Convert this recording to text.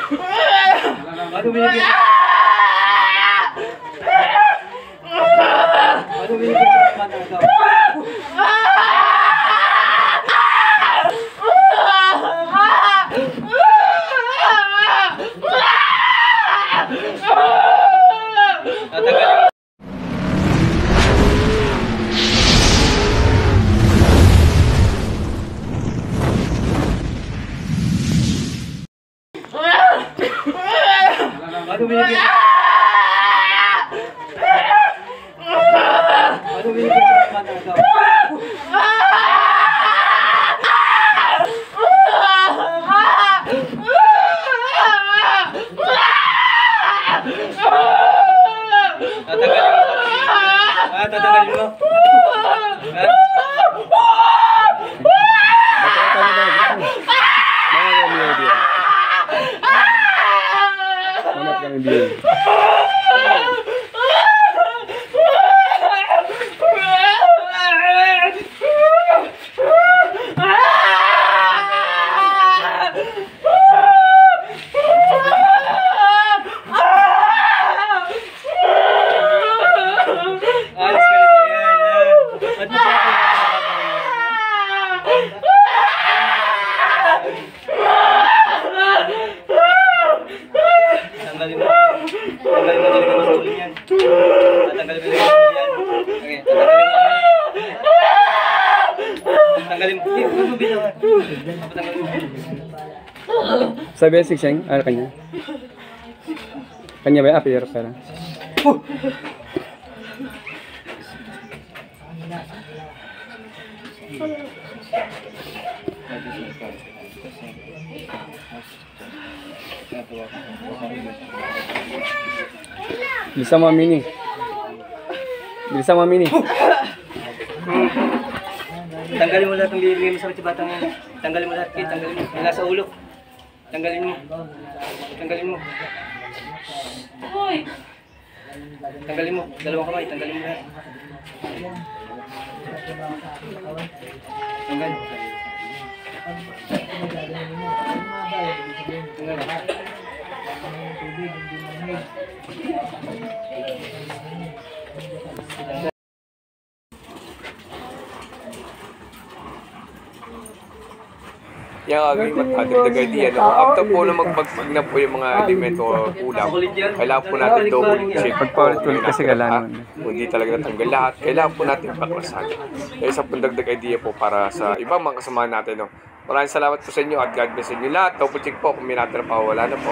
Ano binigyan? Ano binigyan sa mata daw? Tatagalin. Ano binigyan? Ano binigyan sa mata daw? Tatagalin mo. Tatagalin mo. Tanggalin mo. Tanggalin mo talaga mas ulo niyan. Tanggalin mo talaga ulo yan. Okay, tanggalin mo. Tanggalin mo. Huwag mo bitawan. Tanggalin mo. Sabi si Sheng, kanya. Kanya ba yung apir pera? Bisa mo mini. Bisa mo mini. Tanggalin mo lahat ng bibigay mo sa batang yan. Tanggalin mo lahat, tanggalin mo. Wala sa ulo. Tanggalin mo. Tanggalin mo. Tanggalin mo. Dalawang kamay, tanggalin mo lahat. Tanggal. Yung magdadagay diyan. After po na magpagpag na po yung mga elemento o kulang, kailangan po natin double check. Pagpaulit-ulit kasi kailangan. Kung hindi talaga natanggal lahat, kailangan po natin baklasan. Kaya isa pong dagdag idea po para sa ibang mga kasama natin. No? Maraming salamat po sa inyo at God bless inyo lahat. Double check po kung may natin na pa, wala na po.